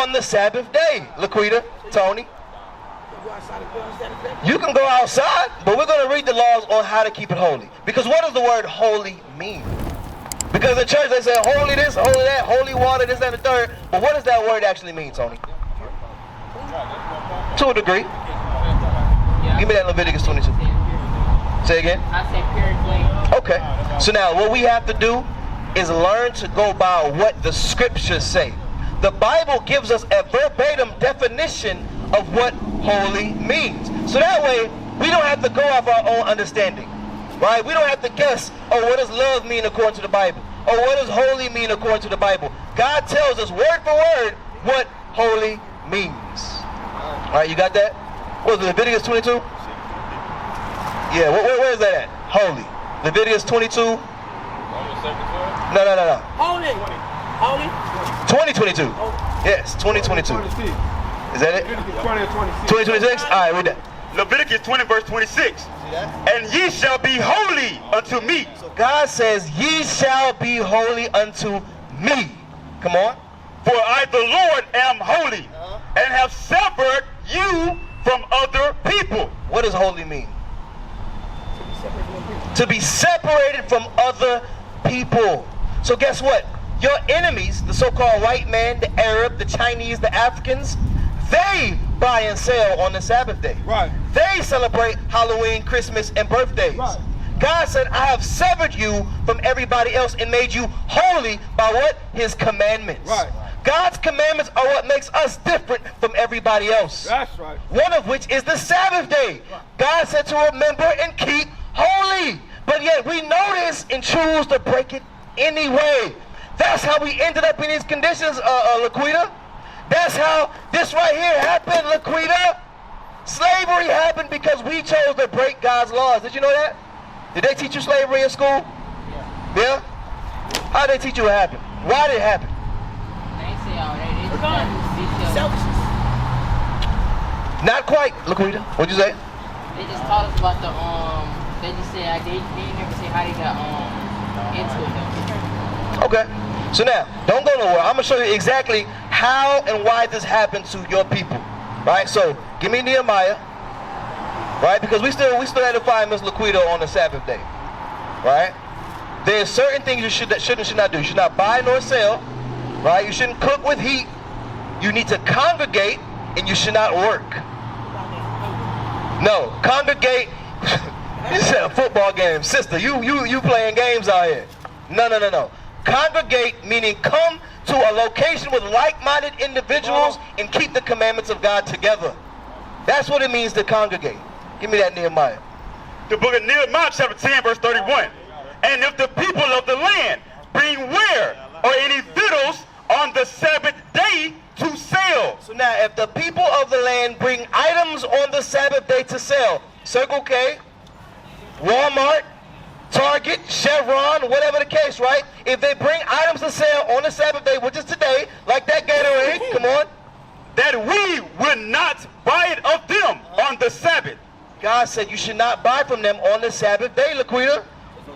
on the Sabbath day. Laquita, Tony. You can go outside, but we're going to read the laws on how to keep it holy. Because what does the word holy mean? Because in church they say holy this, holy that, holy water, this, that, and the third. But what does that word actually mean, Tony? To a degree. Give me that Leviticus 22. Say again? I said pure clean. Okay. So now what we have to do is learn to go by what the scriptures say. The Bible gives us a verbatim definition of what holy means. So that way, we don't have to go off our own understanding. Right? We don't have to guess, oh, what does love mean according to the Bible? Or what does holy mean according to the Bible? God tells us word for word what holy means. Alright, you got that? What was it, Leviticus 22? Yeah, where is that at? Holy. Leviticus 22. No. Holy. 2022. Yes, 2022. Is that it? 2026? Alright, read that. Leviticus 20 verse 26. And ye shall be holy unto me. So God says, ye shall be holy unto me. Come on. For I the Lord am holy, and have severed you from other people. What does holy mean? To be separated from other people. So guess what? Your enemies, the so-called white man, the Arab, the Chinese, the Africans, they buy and sell on the Sabbath day. Right. They celebrate Halloween, Christmas, and birthdays. Right. God said, I have severed you from everybody else and made you holy by what? His commandments. Right. God's commandments are what makes us different from everybody else. That's right. One of which is the Sabbath day. God said to remember and keep holy. But yet we know this and choose to break it anyway. That's how we ended up in these conditions, Laquita. That's how this right here happened, Laquita. Slavery happened because we chose to break God's laws. Did you know that? Did they teach you slavery in school? Yeah? How did they teach you what happened? Why did it happen? They say all that. They just got Selfishness. Not quite, Laquita. What'd you say? They just taught us about the they just said they never say how they got into it though. Okay. So now, don't go nowhere. I'm gonna show you exactly how and why this happened to your people. Right? So give me Nehemiah. Right? Because we still had to find Miss Laquita on the Sabbath day. Right? There's certain things you should not do. You should not buy nor sell. Right? You shouldn't cook with heat. You need to congregate, and you should not work. No, congregate. You said a football game, sister. You playing games out here. No. Congregate meaning come to a location with like-minded individuals and keep the commandments of God together. That's what it means to congregate. Give me that Nehemiah. The book of Nehemiah chapter 10 verse 31. And if the people of the land bring ware or any victuals on the Sabbath day to sell. So now if the people of the land bring items on the Sabbath day to sell, Circle K, Walmart, Target, Chevron, whatever the case, right? If they bring items to sell on the Sabbath day, which is today, like that Gatorade, come on. That we will not buy it of them on the Sabbath. God said you should not buy from them on the Sabbath day, Laquita.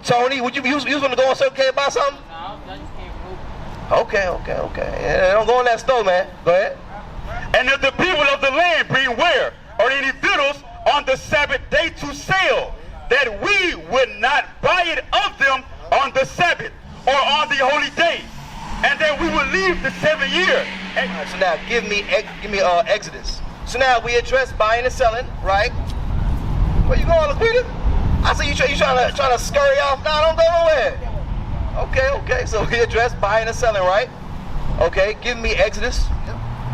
Tony, would you want to go on Circle K and buy something? No, I just can't move. Okay. Yeah, don't go in that store, man. Go ahead. And if the people of the land bring ware or any victuals on the Sabbath day to sell, that we would not buy it of them on the Sabbath or on the holy day, and that we will leave the 7th year. Right, so now give me Exodus. So now we address buying and selling, right? Where you going, Laquita? I see you trying to scurry off. No, don't go nowhere. Okay. So we address buying and selling, right? Okay, give me Exodus.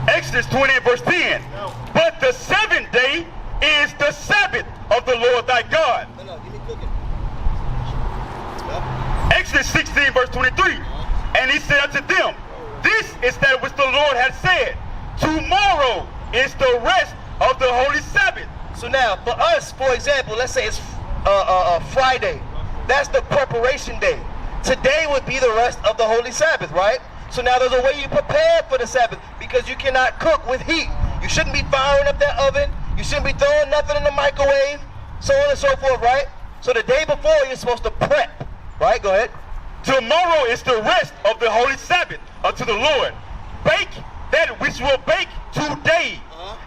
Exodus 20 verse 10. But the 7th day is the Sabbath of the Lord thy God. No, give me cooking. Exodus 16 verse 23. And he said unto them, this is that which the Lord had said. Tomorrow is the rest of the holy Sabbath. So now, for us, for example, let's say it's Friday. That's the preparation day. Today would be the rest of the holy Sabbath, right? So now there's a way you prepare for the Sabbath because you cannot cook with heat. You shouldn't be firing up that oven. You shouldn't be throwing nothing in the microwave, so on and so forth, right? So the day before, you're supposed to prep, right? Go ahead. Tomorrow is the rest of the holy Sabbath unto the Lord. Bake that which will bake today,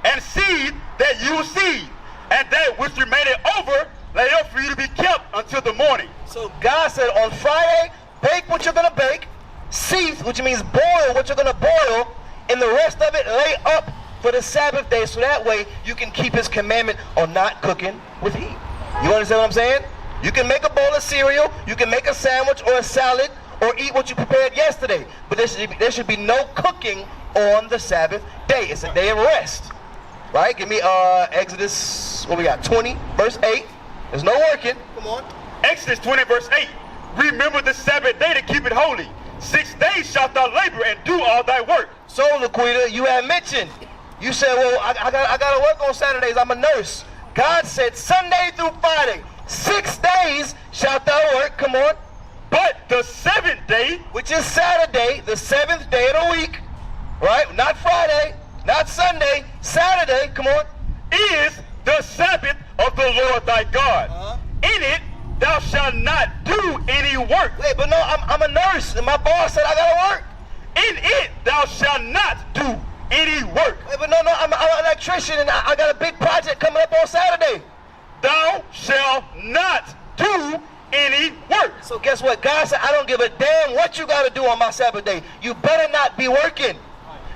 and seed that you seed, and that which remaineth over, lay up for you to be kept until the morning. So God said on Friday, bake what you're going to bake, seethe, which means boil what you're going to boil, and the rest of it lay up for the Sabbath day, so that way you can keep his commandment on not cooking with heat. You understand what I'm saying? You can make a bowl of cereal, you can make a sandwich or a salad, or eat what you prepared yesterday. But there should be no cooking on the Sabbath day. It's a day of rest. Right? Give me Exodus, what we got, 20, verse 8. There's no working. Come on. Exodus 20, verse 8. Remember the Sabbath day to keep it holy. 6 days shalt thou labor and do all thy work. So, Laquita, you had mentioned, you said, well, I got to work on Saturdays. I'm a nurse. God said Sunday through Friday, 6 days shalt thou work. Come on. But the seventh day, which is Saturday, the seventh day of the week, right? Not Friday, not Sunday, Saturday, come on, is the Sabbath of the Lord thy God. In it thou shalt not do any work. Wait, but no, I'm a nurse, and my boss said I gotta work. In it thou shalt not do any work. Wait, but no, I'm an electrician, and I got a big project coming up on Saturday. Thou shalt not do any work. So guess what? God said, I don't give a damn what you got to do on my Sabbath day. You better not be working.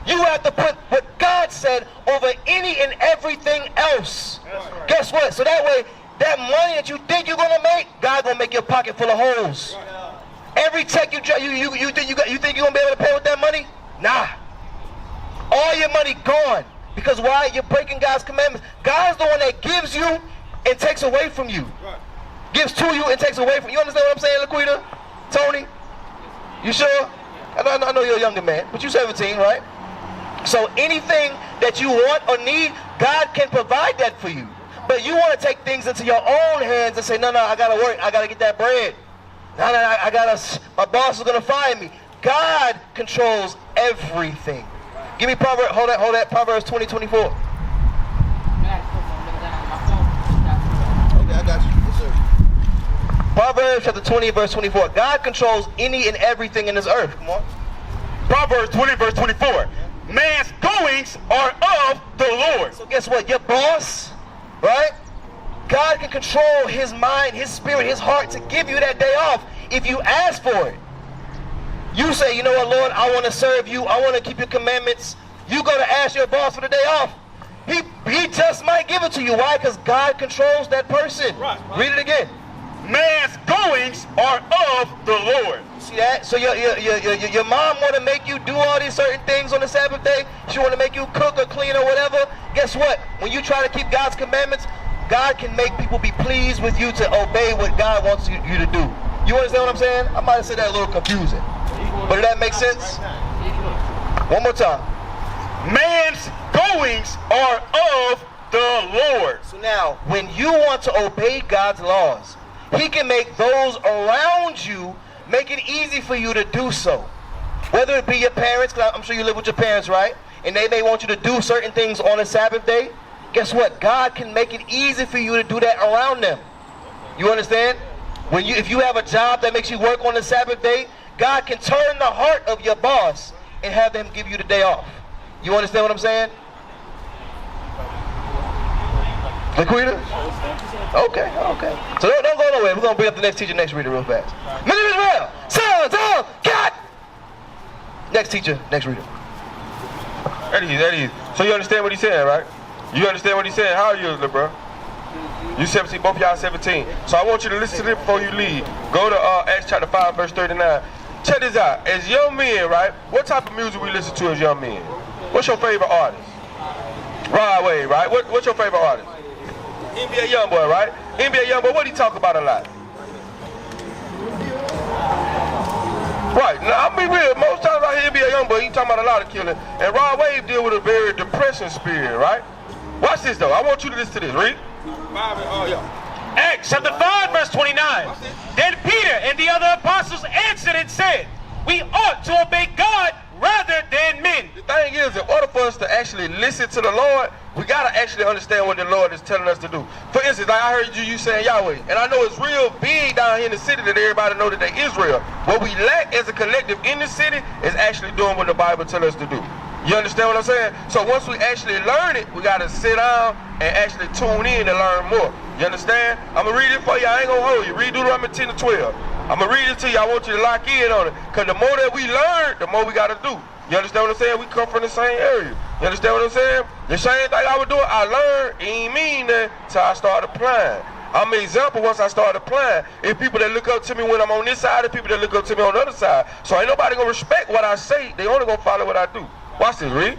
You have to put what God said over any and everything else. Right. Guess what? So that way, that money that you think you're going to make, God going to make your pocket full of holes. Right. Every check you think you're going to be able to pay with that money? Nah. All your money gone. Because why? You're breaking God's commandments. God's the one that gives you and takes away from you. Right. Gives to you and takes away from you. You understand what I'm saying, Laquita? Tony? You sure? I know you're a younger man, but you're 17, right? So anything that you want or need, God can provide that for you. But you want to take things into your own hands and say, no, I got to work. I got to get that bread. No, my boss is going to fire me. God controls everything. Give me Proverbs, hold that, Proverbs 20:24. Okay, I got you. Proverbs chapter 20, verse 24. God controls any and everything in this earth. Come on. Proverbs 20, verse 24. Man's goings are of the Lord. So guess what? Your boss, right? God can control his mind, his spirit, his heart to give you that day off if you ask for it. You say, you know what, Lord, I want to serve you. I want to keep your commandments. You go to ask your boss for the day off. He just might give it to you. Why? Because God controls that person. Right. Read it again. Man's goings are of the Lord. See that? So your mom want to make you do all these certain things on the Sabbath day. She want to make you cook or clean or whatever. Guess what? When you try to keep God's commandments, God can make people be pleased with you to obey what God wants you to do. You understand what I'm saying? I might have said that a little confusing. But did that make sense? One more time. Man's goings are of the Lord. So now, when you want to obey God's laws, he can make those around you make it easy for you to do so. Whether it be your parents, because I'm sure you live with your parents, right? And they may want you to do certain things on a Sabbath day. Guess what? God can make it easy for you to do that around them. You understand? If you have a job that makes you work on the Sabbath day, God can turn the heart of your boss and have them give you the day off. You understand what I'm saying? Laquita? Okay. So don't go nowhere. We're going to bring up the next teacher, next reader real fast. Men of Israel, sons of God. Next teacher, next reader. That is. So you understand what he's saying, right? You understand what he's saying? How old are you, little bro? You 17, both y'all 17. So I want you to listen to this before you leave. Go to Acts chapter 5, verse 39. Check this out. As young men, right, what type of music we listen to as young men? What's your favorite artist? Rod Wave, right? What's your favorite artist? NBA Youngboy, right? NBA Youngboy, what do he talk about a lot? Right, now I'll be real, most times I hear NBA Youngboy, he talking about a lot of killing. And Rod Wave deal with a very depressing spirit, right? Watch this though, I want you to listen to this, read. Acts chapter 5, verse 29. Then Peter and the other apostles answered and said, we ought to obey God rather than men. The thing is, in order for us to actually listen to the Lord, we got to actually understand what the Lord is telling us to do. For instance, like I heard you saying Yahweh, and I know it's real big down here in the city that everybody know that they Israel. What we lack as a collective in the city is actually doing what the Bible tells us to do. You understand what I'm saying? So once we actually learn it, we gotta sit down and actually tune in and learn more. You understand? I'm gonna read it for you. I ain't gonna hold you. Read Deuteronomy 10 to 12. I'm gonna read it to you. I want you to lock in on it. Cause the more that we learn, the more we gotta do. You understand what I'm saying? We come from the same area. You understand what I'm saying? The same thing I was doing, I learned, it ain't mean that till I started applying. I'm an example once I started applying. If people that look up to me when I'm on this side, and people that look up to me on the other side. So ain't nobody gonna respect what I say. They only gonna follow what I do. Watch this, read.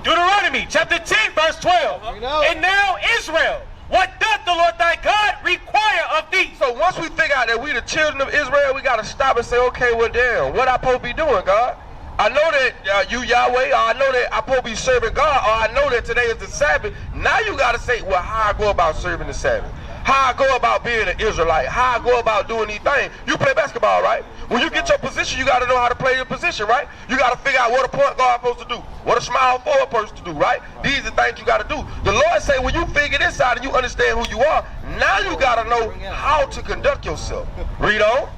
Deuteronomy chapter 10, verse 12. And now Israel, what doth the Lord thy God require of thee? So once we figure out that we the children of Israel, we gotta stop and say, okay, well damn, what I supposed to be doing, God? I know that you Yahweh, or I know that I'm supposed to be serving God, or I know that today is the Sabbath. Now you gotta say, well, how I go about serving the Sabbath? How I go about being an Israelite? How I go about doing these things? You play basketball, right? When you get your position, you got to know how to play your position, right? You got to figure out what a point guard supposed to do, what a small forward supposed to do, right? These are things you got to do. The Lord say when you figure this out and you understand who you are, now you got to know how to conduct yourself. Read on.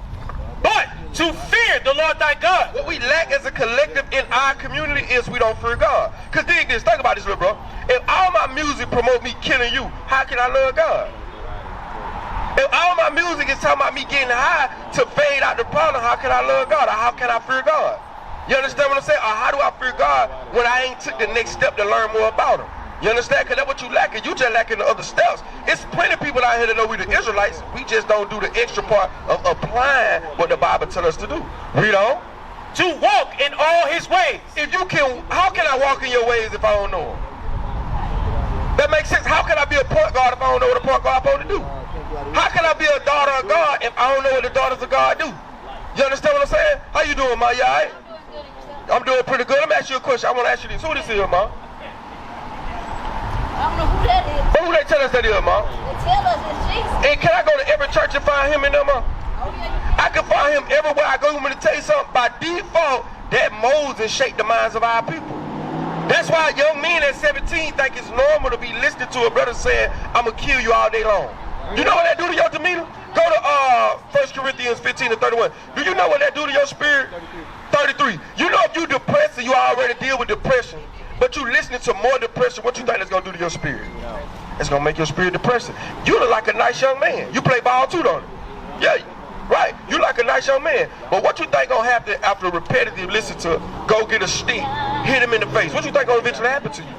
But to fear the Lord thy God. What we lack as a collective in our community is we don't fear God. Because dig this, think about this, little bro. If all my music promote me killing you, how can I love God? If all my music is talking about me getting high to fade out the problem, how can I love God? Or how can I fear God? You understand what I'm saying? Or how do I fear God when I ain't took the next step to learn more about Him? You understand? Because that's what you lacking. You just lacking the other steps. It's plenty of people out here that know we the Israelites. We just don't do the extra part of applying what the Bible tells us to do. Read on. To walk in all His ways. If you can, how can I walk in your ways if I don't know Him? That makes sense. How can I be a point guard if I don't know what a point guard is supposed to do? How can I be a daughter of God if I don't know what the daughters of God do? You understand what I'm saying? How you doing, Ma? You all right? I'm doing pretty good. Let me ask you a question. I want to ask you this. Who this is, Ma? I don't know who that is. Who they tell us that is, Ma? They tell us it's Jesus. And can I go to every church and find Him in there, Ma? Oh, yeah, I can find Him everywhere I go. You want me to tell you something? By default, that molds and shapes the minds of our people. That's why young men at 17 think it's normal to be listening to a brother saying, I'm going to kill you all day long. You know what that do to your demeanor? Go to 1 Corinthians 15 to 31. Do you know what that do to your spirit? 33. You know if you depressed and you already deal with depression, but you listening to more depression, what you think that's going to do to your spirit? It's going to make your spirit depressing. You look like a nice young man. You play ball too, don't you? Yeah, right. You like a nice young man. But what you think going to happen after repetitive listen to go get a stick, hit him in the face? What you think going to eventually happen to you?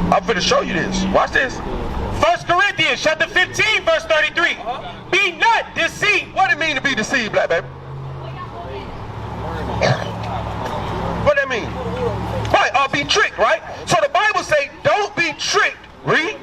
I'm finna show you this. Watch this. 1 Corinthians chapter 15, verse 33. Be not deceived. What it mean to be deceived, black baby? What that mean? Right, be tricked, right? So the Bible say, don't be tricked. Read.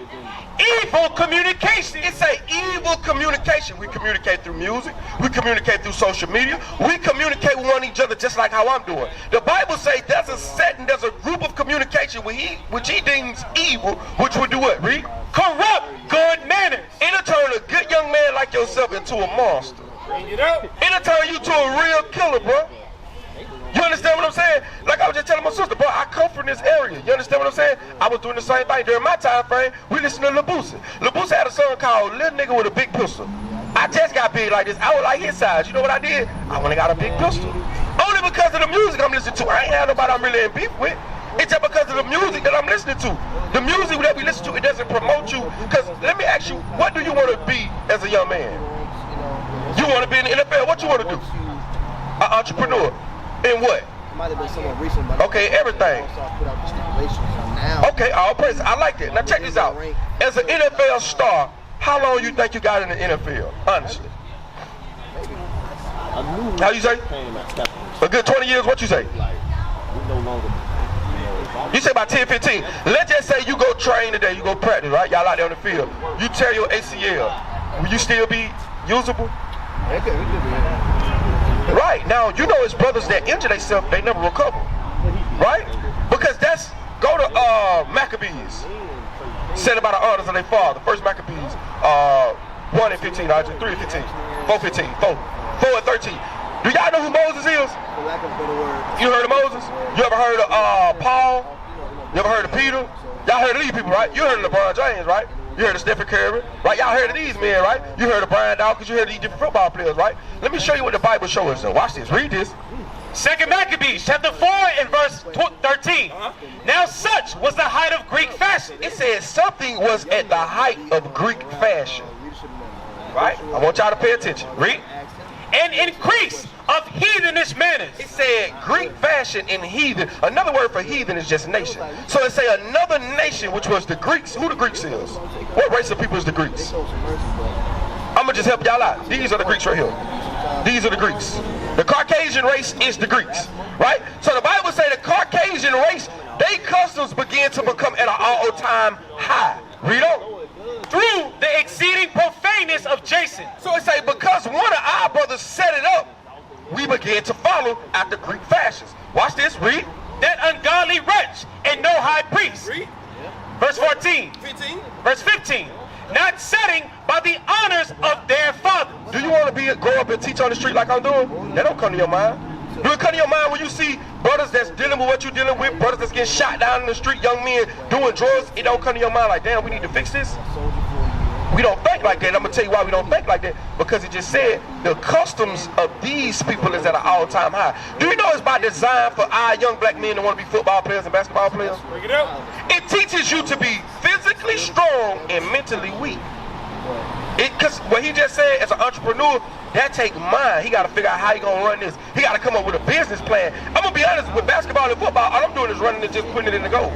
Evil communication. It's a evil communication. We communicate through music. We communicate through social media. We communicate with one another just like how I'm doing. The Bible says there's a setting, there's a group of communication which he deems evil, which would do what? Read. Corrupt good manners. It'll turn a good young man like yourself into a monster. It'll turn you to a real killer, bro. You understand what I'm saying? Like I was just telling my sister, bro, I come from this area. You understand what I'm saying? I was doing the same thing. During my time frame, we listened to Lil Boosie. Lil Boosie had a song called Little Nigga with a Big Pistol. I just got big like this. I was like his size. You know what I did? I went and got a big pistol. Only because of the music I'm listening to. I ain't had nobody I'm really in beef with. It's just because of the music that I'm listening to. The music that we listen to, it doesn't promote you. Because let me ask you, what do you want to be as a young man? You want to be in the NFL? What you want to do? An entrepreneur. In what? Okay, everything. Okay, all praise. I like that. Now check this out. As an NFL star, how long you think you got in the NFL? Honestly. How you say? A good 20 years, what you say? You say about 10, 15. Let's just say you go train today, you go practice, right? Y'all out there on the field. You tear your ACL. Will you still be usable? Right, now you know it's brothers that injure themselves, they never recover. Right? Because that's, go to Maccabees. Said about the honors of their father. First Maccabees, 1 and 15, 3 and 15, 4 15, 4 and 13. Do y'all know who Moses is? You heard of Moses? You ever heard of Paul? You ever heard of Peter? Y'all heard of these people, right? You heard of LeBron James, right? You heard of Stephen Curry, right? Y'all heard of these men, right? You heard of Brian Dawkins, you heard of these different football players, right? Let me show you what the Bible shows us. Watch this, read this. Second Maccabees, chapter 4 and verse 13. Now such was the height of Greek fashion. It says something was at the height of Greek fashion. Right? I want y'all to pay attention. Read. And increase of heathenish manners. It said Greek fashion and heathen. Another word for heathen is just nation. So it say another nation, which was the Greeks. Who the Greeks is? What race of people is the Greeks? I'm going to just help y'all out. These are the Greeks right here. These are the Greeks. The Caucasian race is the Greeks. Right? So the Bible say the Caucasian race, their customs began to become at an all-time high. Read on. Through the exceeding profaneness of Jason. So it say because one of our brothers set it up, we began to follow after Greek fashions. Watch this, read. That ungodly wretch and no high priest. Read. Verse 14. 15. Verse 15. Not setting by the honors of their fathers. Do you want to grow up and teach on the street like I'm doing? That don't come to your mind. Do it come to your mind when you see brothers that's dealing with what you're dealing with, brothers that's getting shot down in the street, young men doing drugs? It don't come to your mind like, damn, we need to fix this? We don't think like that. I'm going to tell you why we don't think like that. Because it just said the customs of these people is at an all-time high. Do you know it's by design for our young black men to want to be football players and basketball players? Bring it up. It teaches you to be physically strong and mentally weak. Because what he just said, as an entrepreneur, that take mind. He got to figure out how he going to run this. He got to come up with a business plan. I'm going to be honest, with basketball and football, all I'm doing is running it, just putting it in the goal.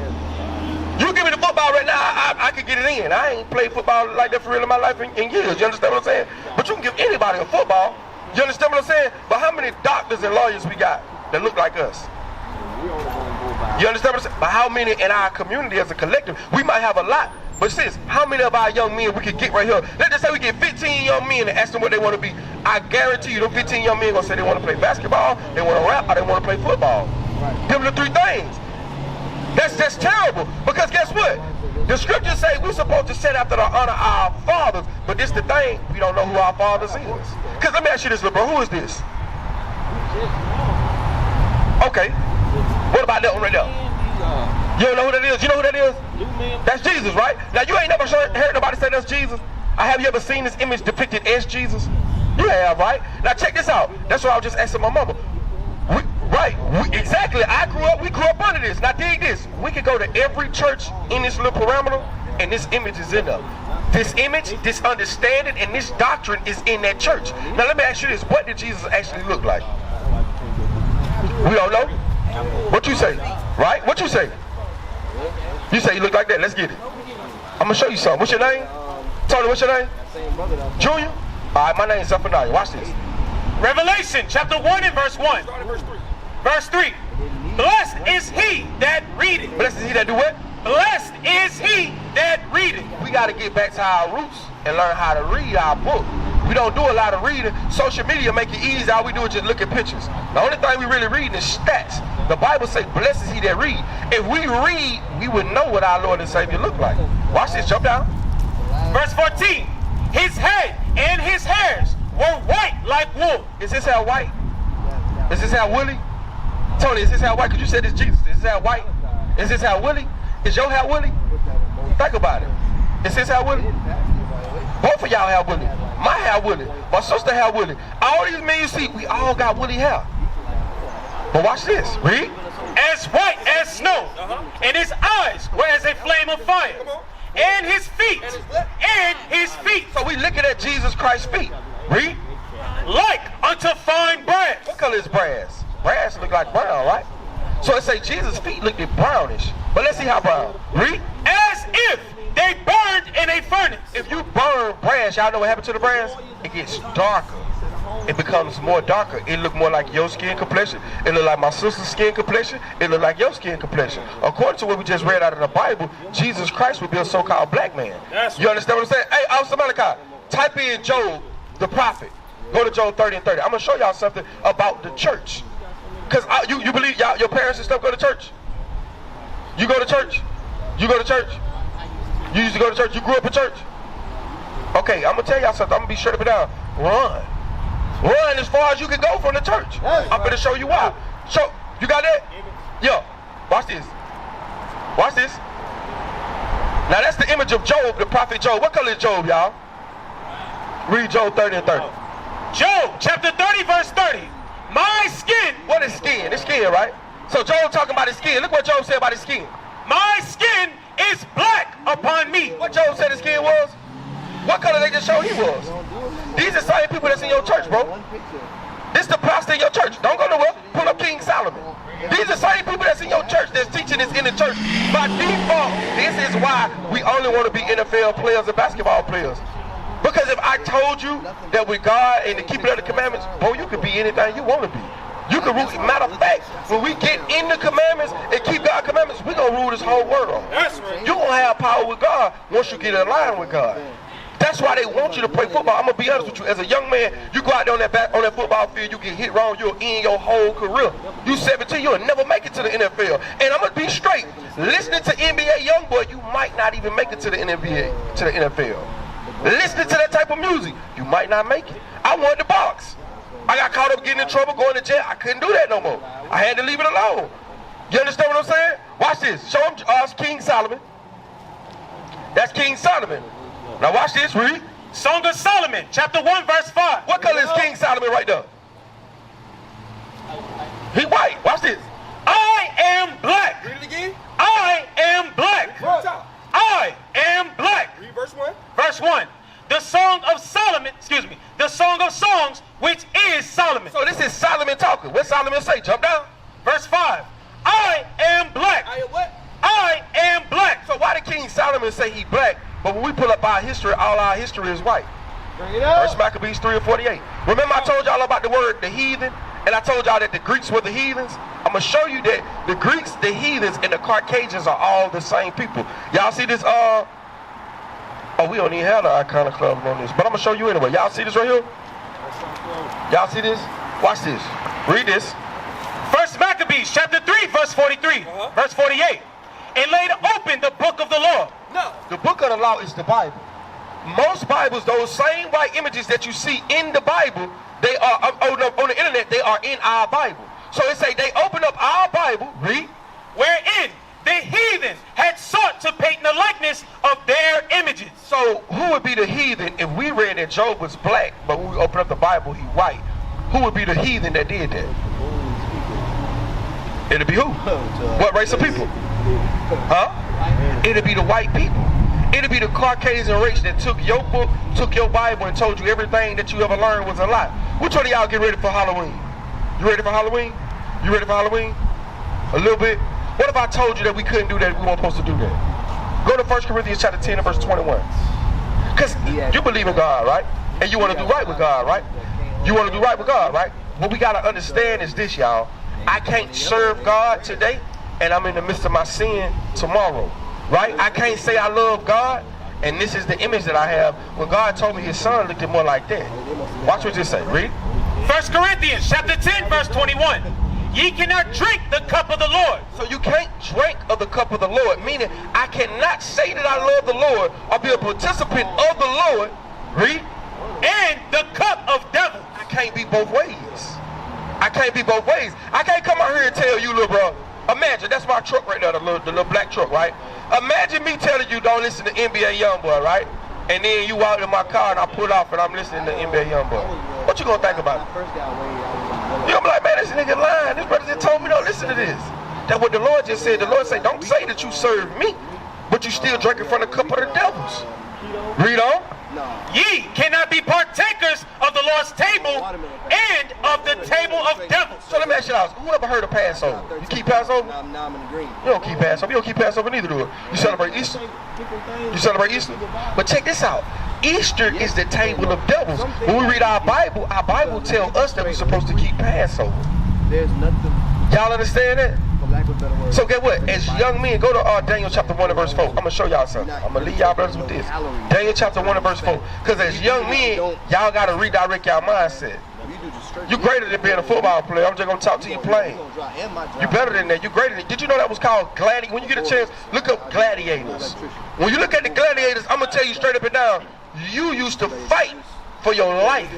You give me the football right now, I could get it in. I ain't played football like that for real in my life in years. You understand what I'm saying? But you can give anybody a football. You understand what I'm saying? But how many doctors and lawyers we got that look like us? You understand what I'm saying? But how many in our community as a collective? We might have a lot. But sis, how many of our young men we could get right here? Let's just say we get 15 young men and ask them what they want to be. I guarantee you, them 15 young men going to say they want to play basketball, they want to rap, or they want to play football. Give them the three things. That's terrible, because guess what? The scriptures say we're supposed to set after to honor our fathers, but this the thing, we don't know who our fathers is. Because let me ask you this, little bro, who is this? Okay, what about that one right there? You don't know who that is? You know who that is? That's Jesus, right? Now you ain't never heard nobody say that's Jesus. Have you ever seen this image depicted as Jesus? You have, right? Now check this out. That's what I was just asking my mama. Exactly. We grew up under this. Now dig this. We could go to every church in this little parameter, and this image is in there. This image, this understanding, and this doctrine is in that church. Now let me ask you this. What did Jesus actually look like? We don't know. What you say? Right? What you say? You say he looked like that. Let's get it. I'm going to show you something. What's your name? Tony, what's your name? Junior? All right, my name is Zephaniah. Watch this. Revelation chapter 1 and verse 1. Verse 3. Blessed is he that readeth. Blessed is he that do what? Blessed is he that readeth. We got to get back to our roots and learn how to read our book. We don't do a lot of reading. Social media make it easy. All we do is just look at pictures. The only thing we really read is stats. The Bible says, blessed is he that read. If we read, we would know what our Lord and Savior look like. Watch this. Jump down. Verse 14. His head and his hairs were white like wool. Is this hair white? Is this hair woolly? Tony, is this hair white? Because you said it's Jesus. Is this hair white? Is this hair woolly? Is your hair woolly? Think about it. Is his hair woolly? Both of y'all hair woolly. My hair woolly. My sister hair woolly. All these men you see, we all got woolly hair. But watch this. Read. As white as snow. And his eyes were as a flame of fire. And his feet. And his feet. So we looking at Jesus Christ's feet. Read. Like unto fine brass. What color is brass? Brass look like brown, right? So it say Jesus' feet looked brownish. But let's see how brown. Read. As if they burned in a furnace. If you burn brass, y'all know what happened to the brass? It gets darker. It becomes more darker. It look more like your skin complexion. It look like my sister's skin complexion. It look like your skin complexion. According to what we just read out of the Bible, Jesus Christ would be a so-called black man. You understand what I'm saying? Hey, Officer Malachi, type in Job, the prophet. Go to Job 30 and 30. I'm going to show y'all something about the church. Because you believe y'all, your parents and stuff go to church? You go to church? You go to church? You used to go to church? You grew up in church? Okay, I'm going to tell y'all something. I'm going to be straight up and down. Run. Run as far as you can go from the church. I'm going to show you why. You got that? Yo, watch this. Watch this. Now that's the image of Job, the prophet Job. What color is Job, y'all? Read Job 30 and 30. Job chapter 30 verse 30. My skin. What is skin? It's skin, right? So Job talking about his skin. Look what Job said about his skin. My skin is black upon me. What Job said his skin was? What color they just showed he was? These are the same people that's in your church, bro. This is the pastor in your church. Don't go nowhere. Pull up King Solomon. These are the same people that's in your church that's teaching this in the church. By default, this is why we only want to be NFL players and basketball players. Because if I told you that with God and the keeping of the commandments, bro, you could be anything you want to be. You can rule. Matter of fact, when we get in the commandments and keep God's commandments, we're going to rule this whole world. That's right. You're going to have power with God once you get in line with God. That's why they want you to play football. I'm going to be honest with you. As a young man, you go out there on that football field, you get hit wrong, you'll end your whole career. You 17, you'll never make it to the NFL. And I'm going to be straight. Listening to NBA Youngboy, you might not even make it to the NBA, to the NFL. Listening to that type of music, you might not make it. I wanted to box. I got caught up getting in trouble, going to jail. I couldn't do that no more. I had to leave it alone. You understand what I'm saying? Watch this. Show them King Solomon. That's King Solomon. Now watch this, read. Song of Solomon, chapter 1, verse 5. What color is King Solomon right there? He white. Watch this. I am black. Read it again. I am black. I am black. Read verse 1. Verse 1. The Song of Solomon, the Song of Songs, which is Solomon. So this is Solomon talking. What Solomon say? Jump down. Verse 5. I am black. I am what? I am black. So why did King Solomon say he black, but when we pull up our history, all our history is white? Bring it up. First Maccabees 3:48. Remember I told y'all about the word the heathen? And I told y'all that the Greeks were the heathens? I'm going to show you that the Greeks, the heathens, and the Caucasians are all the same people. Y'all see this? Oh, we don't even have the iconic club on this, but I'm going to show you anyway. Y'all see this right here? Y'all see this? Watch this. Read this. First Maccabees, chapter 3, verse 43, verse 48. And laid open the book of the law. No. The book of the law is the Bible. Most Bibles, those same white images that you see in the Bible, they are on the internet, they are in our Bible. So it say they open up our Bible, read, Wherein the heathen had sought to paint the likeness of their images. so who would be the heathen if we read that Job was black, but when we open up the Bible, he white? Who would be the heathen that did that? It'd be who? What race of people? Huh? It'd be the white people. It'd be the Caucasian race that took your book, took your Bible, and told you everything that you ever learned was a lie. Which one of y'all get ready for Halloween? You ready for Halloween? You ready for Halloween? A little bit? What if I told you that we couldn't do that, we weren't supposed to do that? Go to 1 Corinthians chapter 10 and verse 21. Because you believe in God, right? And you want to do right with God, right? You want to do right with God, right? What we got to understand is this, y'all. I can't serve God today, and I'm in the midst of my sin tomorrow, right? I can't say I love God, and this is the image that I have. When God told me his son looked at more like that. Watch what this say. Read. 1 Corinthians chapter 10, verse 21. Ye cannot drink the cup of the Lord. So you can't drink of the cup of the Lord, meaning I cannot say that I love the Lord or be a participant of the Lord. Read. And the cup of devils. I can't be both ways. I can't be both ways. I can't come out here and tell you, little bro. Imagine, that's my truck right there, the little black truck, right? Imagine me telling you don't listen to NBA Youngboy, right? And then you walk in my car and I pull off and I'm listening to NBA Youngboy. What you gonna think about it? You gonna be like, man, this nigga lying. This brother just told me don't listen to this. That's what the Lord just said. The Lord said, don't say that you serve me, but you still drinking from the cup of the devils. Read on. Ye cannot be partakers of the Lord's table and of the table of devils. So let me ask you this. Who ever heard of Passover? You keep Passover? Now I'm in the green. You don't keep Passover. You don't keep Passover neither, do it. You celebrate Easter? You celebrate Easter? But check this out. Easter is the table of devils. When we read our Bible tells us that we're supposed to keep Passover. There's nothing. Y'all understand that? For lack of a better word. So get what? As young men, go to Daniel chapter 1 and verse 4. I'm going to show y'all something. I'm going to leave y'all brothers with this. Daniel chapter 1 and verse 4. Because as young men, y'all got to redirect y'all mindset. You greater than being a football player. I'm just going to talk to you plain. You better than that. You greater than. Did you know that was called gladiator? When you get a chance, look up gladiators. When you look at the gladiators, I'm going to tell you straight up and down, you used to fight for your life.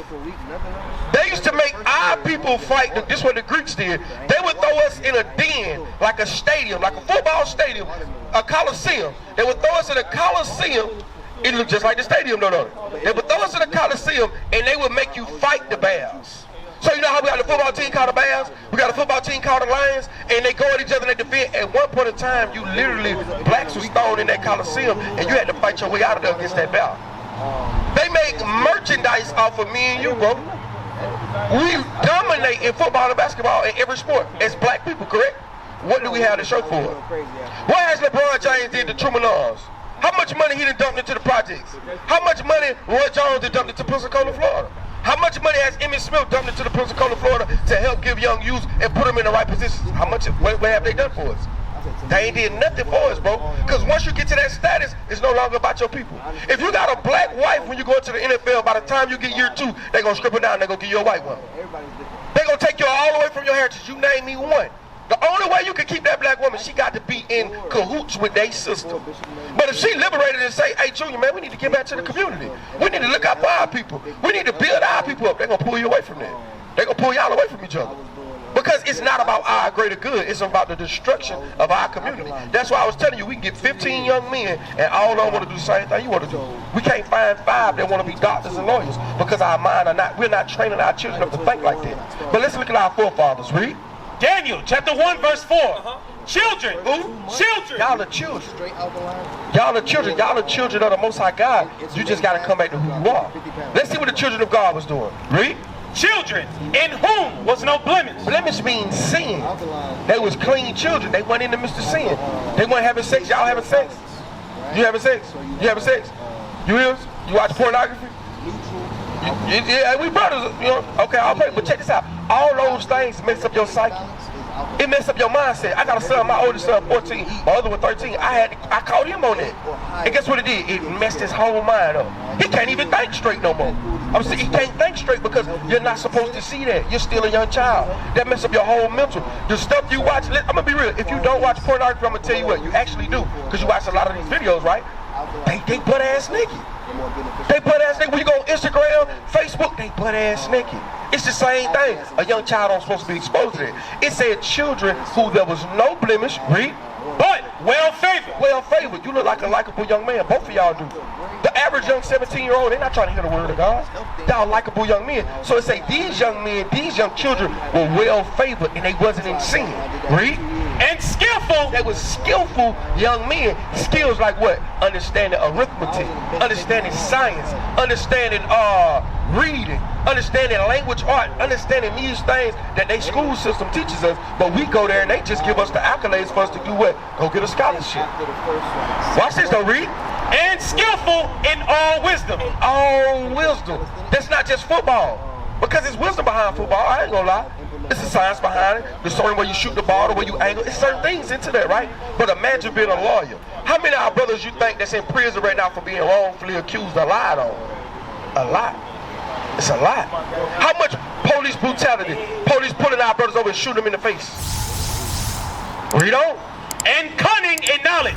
They used to make our people fight. This is what the Greeks did. They would throw us in a den, like a stadium, like a football stadium, a coliseum. They would throw us in a coliseum. It looked just like the stadium, don't it? They would throw us in a coliseum, and they would make you fight the bears. So you know how we got a football team called the Bears? We got a football team called the Lions, and they go at each other and they defend. At one point in time, you literally, blacks was thrown in that Coliseum, and you had to fight your way out of there against that battle. They make merchandise off of me and you, bro. We dominate in football and basketball in every sport as black people, correct? What do we have to show for it? What has LeBron James did to Truman Laws? How much money he done dumped into the projects? How much money Roy Jones done dumped into Pensacola, Florida? How much money has Emmitt Smith dumped into the Pensacola, Florida to help give young youth and put them in the right positions? How much, what have they done for us? They ain't did nothing for us, bro. Because once you get to that status, it's no longer about your people. If you got a black wife when you go into the NFL, by the time you get year 2, they gonna strip her down, they gonna give you a white one. They gonna take you all the way from your heritage. You name me one. The only way you can keep that black woman, she got to be in cahoots with their system. But if she liberated and say, hey, Junior, man, we need to get back to the community. We need to look out for our people. We need to build our people up. They're going to pull you away from that. They're going to pull y'all away from each other. Because it's not about our greater good. It's about the destruction of our community. That's why I was telling you, we can get 15 young men and all of them want to do the same thing you want to do. We can't find 5 that want to be doctors and lawyers because our mind are not, we're not training our children up to think like that. But let's look at our forefathers. Read. Daniel chapter 1 verse 4. Children. Who? Children. Y'all are children. Y'all are children. Y'all are children of the Most High God. You just got to come back to who you are. Let's see what the children of God was doing. Read. Children in whom was no blemish. Blemish means sin. They was clean children. They went in the midst of sin. They weren't having sex. Y'all having sex? You having sex? You having sex? You is? You watch pornography? Yeah, we brothers, you know. Okay, I'll pray, but check this out. All those things mess up your psyche. It mess up your mindset. I got a son, my oldest son, 14, my other one, 13. I caught him on that. And guess what it did? It messed his whole mind up. He can't even think straight no more. I'm saying he can't think straight because you're not supposed to see that. You're still a young child. That mess up your whole mental. The stuff you watch, I'm gonna be real. If you don't watch pornography, I'm gonna tell you what, you actually do. Because you watch a lot of these videos, right? They butt ass naked. They butt ass naked. When you go on Instagram, Facebook, they butt ass naked. It's the same thing. A young child ain't supposed to be exposed to that. It said children who there was no blemish, read, but well favored. Well favored. You look like a likable young man. Both of y'all do. The average young 17-year-old, they're not trying to hear the word of God. Y'all likable young men. So it say these young men, these young children were well favored and they wasn't in sin. Read. And skillful. They was skillful young men. Skills like what? Understanding arithmetic, understanding science, understanding reading, understanding language art, understanding these things that they school system teaches us, but we go there and they just give us the accolades for us to do what? Go get a scholarship. Watch this though, read. And skillful in all wisdom. All wisdom. That's not just football. Because there's wisdom behind football, I ain't gonna lie. It's a science behind it. The certain way you shoot the ball, the way you angle. It's certain things into that, right? But imagine being a lawyer. How many of our brothers you think that's in prison right now for being wrongfully accused or lied on? A lot. It's a lot. How much police brutality? Police pulling our brothers over and shoot them in the face. Read on. And cunning in knowledge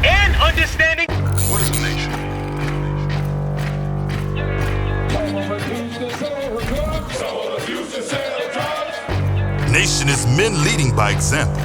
and understanding. What is a nation? Nation is men leading by example.